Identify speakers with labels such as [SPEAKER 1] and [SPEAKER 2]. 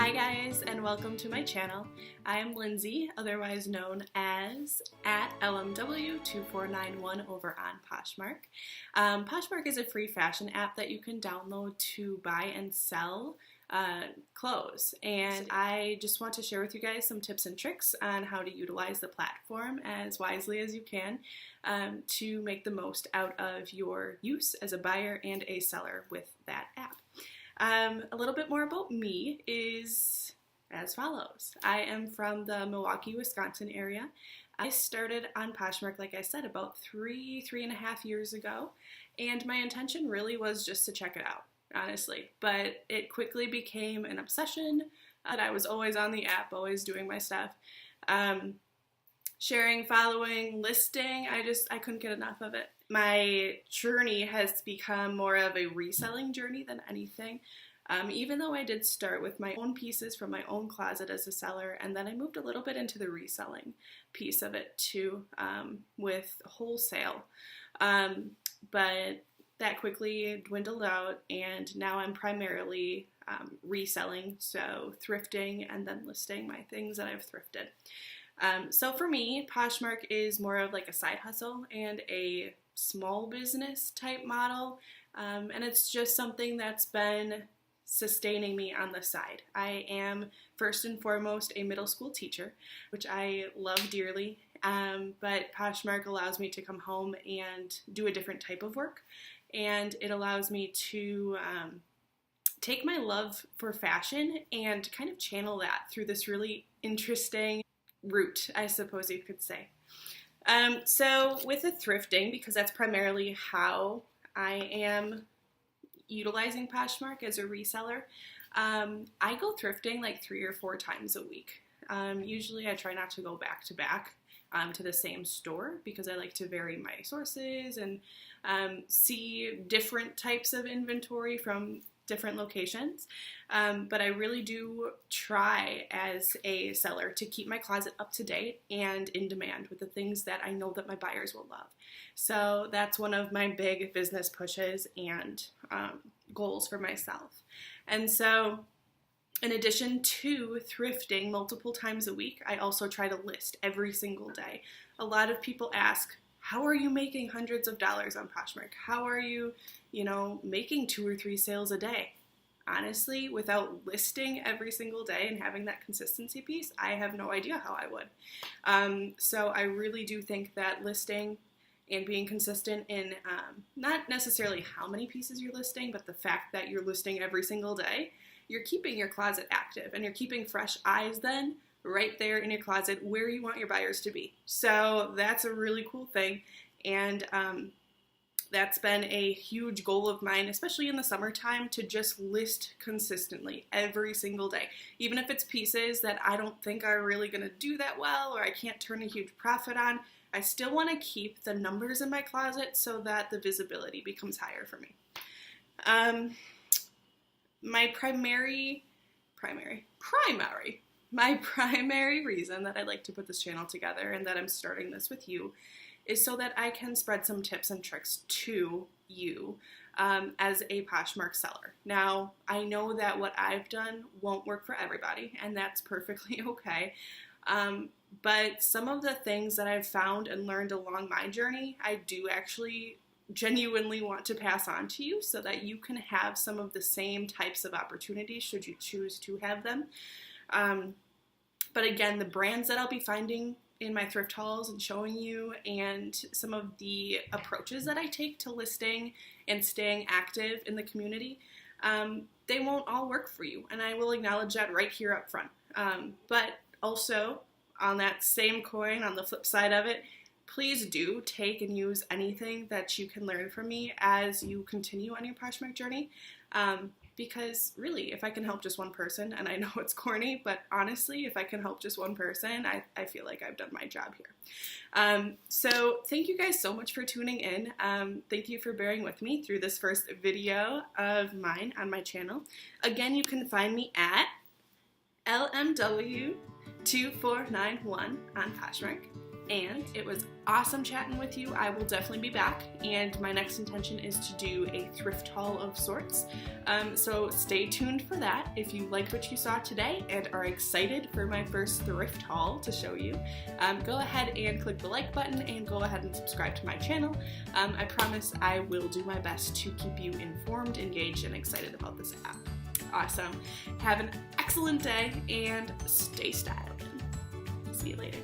[SPEAKER 1] Hi guys, and welcome to my channel. I am Lindsay, otherwise known as @LMW2491 over on Poshmark. Poshmark is a free fashion app that you can download to buy and sell clothes, and I just want to share with you guys some tips and tricks on how to utilize the platform as wisely as you can to make the most out of your use as a buyer and a seller with that app. A little bit more about me is as follows. I am from the Milwaukee, Wisconsin area. I started on Poshmark, like I said, about three and a half years ago, and my intention really was just to check it out, honestly. But it quickly became an obsession, and I was always on the app, always doing my stuff. Sharing, following, listing, I couldn't get enough of it. My journey has become more of a reselling journey than anything. Even though I did start with my own pieces from my own closet as a seller, and then I moved a little bit into the reselling piece of it too, with wholesale. But that quickly dwindled out, and now I'm primarily reselling, so thrifting and then listing my things that I've thrifted. So for me, Poshmark is more of like a side hustle and a small business type model, and it's just something that's been sustaining me on the side. I am first and foremost a middle school teacher, which I love dearly, but Poshmark allows me to come home and do a different type of work, and it allows me to take my love for fashion and kind of channel that through this really interesting route, I suppose you could say. So with the thrifting, because that's primarily how I am utilizing Poshmark as a reseller, I go thrifting like 3 or 4 times a week. Usually I try not to go back to back to the same store because I like to vary my sources and see different types of inventory from different locations, but I really do try as a seller to keep my closet up to date and in demand with the things that I know that my buyers will love. So that's one of my big business pushes and goals for myself. And so in addition to thrifting multiple times a week, I also try to list every single day. A lot of people ask, how are you making hundreds of dollars on Poshmark? How are you, making 2 or 3 sales a day? Honestly, without listing every single day and having that consistency piece, I have no idea how I would. So I really do think that listing and being consistent in not necessarily how many pieces you're listing, but the fact that you're listing every single day, you're keeping your closet active and you're keeping fresh eyes then right there in your closet where you want your buyers to be. So that's a really cool thing, and that's been a huge goal of mine, especially in the summertime, to just list consistently every single day. Even if it's pieces that I don't think are really going to do that well or I can't turn a huge profit on, I still want to keep the numbers in my closet so that the visibility becomes higher for me. My primary reason that I like to put this channel together and that I'm starting this with you is so that I can spread some tips and tricks to you as a Poshmark seller. Now, I know that what I've done won't work for everybody, and that's perfectly okay. But some of the things that I've found and learned along my journey, I do actually genuinely want to pass on to you so that you can have some of the same types of opportunities should you choose to have them. But again, the brands that I'll be finding in my thrift hauls and showing you, and some of the approaches that I take to listing and staying active in the community, they won't all work for you, and I will acknowledge that right here up front. But also, on that same coin, on the flip side of it, please do take and use anything that you can learn from me as you continue on your Poshmark journey. Because really, if I can help just one person, and I know it's corny, but honestly, if I can help just one person, I feel like I've done my job here. So thank you guys so much for tuning in. Thank you for bearing with me through this first video of mine on my channel. Again, you can find me at LMW2491 on Poshmark. And it was awesome chatting with you. I will definitely be back, and my next intention is to do a thrift haul of sorts. So stay tuned for that. If you liked what you saw today and are excited for my first thrift haul to show you, go ahead and click the like button and go ahead and subscribe to my channel. I promise I will do my best to keep you informed, engaged, and excited about this app. Awesome. Have an excellent day and stay styled. See you later.